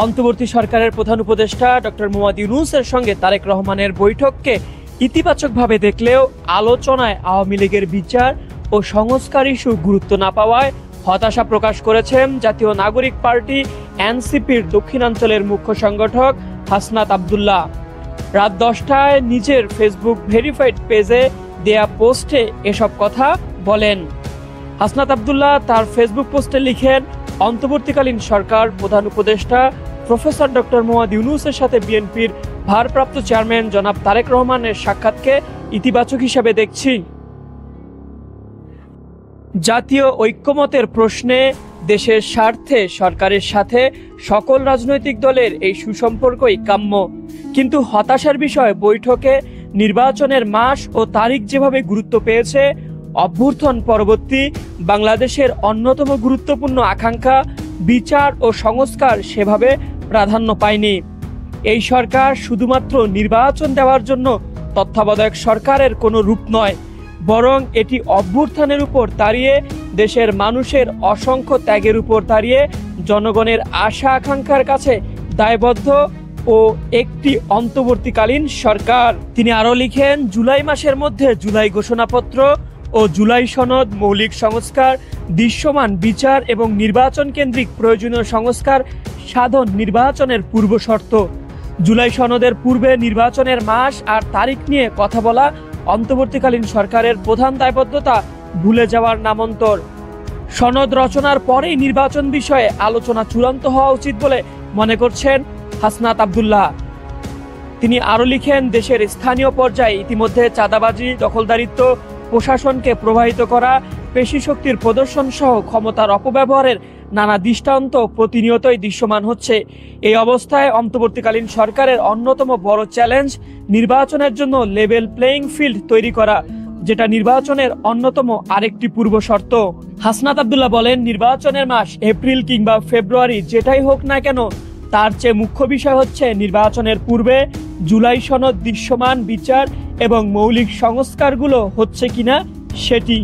অন্তর্বর্তী সরকারের প্রধান উপদেষ্টা ডক্টর মোহাম্মদ ইউনূসের সঙ্গে তারেক রহমানের বৈঠককে ইতিবাচকভাবে দেখলেও আলোচনায় আওয়ামী লীগের বিচার ও সংস্কার ইস্যু গুরুত্ব না পাওয়ায় হতাশা প্রকাশ করেছেন জাতীয় নাগরিক পার্টি এনসিপির দক্ষিণাঞ্চলের মুখ্য সংগঠক হাসনাত আব্দুল্লাহ। রাত 10টায় নিজের ফেসবুক ভেরিফাইড পেজে দেয়া পোস্টে এসব কথা বলেন। হাসনাত আব্দুল্লাহ তার ফেসবুক পোস্টে লিখেন, অন্তর্বর্তীকালীন সরকার প্রধান উপদেষ্টা প্রফেসর ডক্টর মোহাম্মদ ইউনূসের সাথে বিএনপির ভারপ্রাপ্ত চেয়ারম্যান জনাব তারেক রহমানের সাক্ষাৎকে ইতিবাচক হিসেবে দেখছি। জাতীয় ঐক্যমতের প্রশ্নে দেশের স্বার্থে সরকারের সাথে সকল রাজনৈতিক দলের এই সুসম্পর্কই কাম্য। কিন্তু হতাশার বিষয়, বৈঠকে নির্বাচনের মাস ও তারিখ যেভাবে গুরুত্ব পেয়েছে, অভ্যুত্থান পরবর্তী বাংলাদেশের অন্যতম গুরুত্বপূর্ণ আকাঙ্ক্ষা বিচার ও সংস্কার সেভাবে প্রাধান্য পায়নি। এই সরকার শুধুমাত্র নির্বাচন দেওয়ার জন্য তত্ত্বাবধায়ক সরকারের কোনো রূপ নয়, বরং এটি অভ্যুত্থানের উপর দাঁড়িয়ে, দেশের মানুষের অসংখ্য ত্যাগের উপর দাঁড়িয়ে জনগণের আশা আকাঙ্ক্ষার কাছে দায়বদ্ধ ও একটি অন্তর্বর্তীকালীন সরকার। তিনি আরও লিখেন, জুলাই মাসের মধ্যে জুলাই ঘোষণাপত্র ও জুলাই সনদ, মৌলিক সংস্কার, দৃশ্যমান বিচার এবং নির্বাচন কেন্দ্রিক প্রয়োজনীয় সংস্কার সাধন নির্বাচনের পূর্ব শর্ত। জুলাই সনদের পূর্বে নির্বাচনের মাস আর তারিখ নিয়ে কথা বলা অন্তর্বর্তীকালীন সরকারের প্রধান দায়বদ্ধতা ভুলে যাওয়ার নামান্তর। সনদ রচনার পরেই নির্বাচন বিষয়ে আলোচনা চূড়ান্ত হওয়া উচিত বলে মনে করছেন হাসনাত আব্দুল্লাহ। তিনি আরও লিখেন, দেশের স্থানীয় পর্যায়ে ইতিমধ্যে চাঁদাবাজি, দখলদারিত্ব, প্রশাসনকে প্রভাবিত করা, পেশি শক্তির প্রদর্শন সহ ক্ষমতার অপব্যবহারের নানা দৃষ্টান্ত প্রতিনিয়তই দৃশ্যমান হচ্ছে। এই অবস্থায় অন্তর্বর্তীকালীন সরকারের অন্যতম বড় চ্যালেঞ্জ নির্বাচনের জন্য লেভেল প্লেইং ফিল্ড তৈরি করা, যেটা নির্বাচনের অন্যতম আরেকটি পূর্ব শর্ত। হাসনাত আব্দুল্লাহ বলেন, নির্বাচনের মাস এপ্রিল কিংবা ফেব্রুয়ারি যেটাই হোক না কেন, তার চেয়ে মুখ্য বিষয় হচ্ছে নির্বাচনের পূর্বে জুলাই সনদ, দৃশ্যমান বিচার এবং মৌলিক সংস্কারগুলো হচ্ছে কিনা সেটি।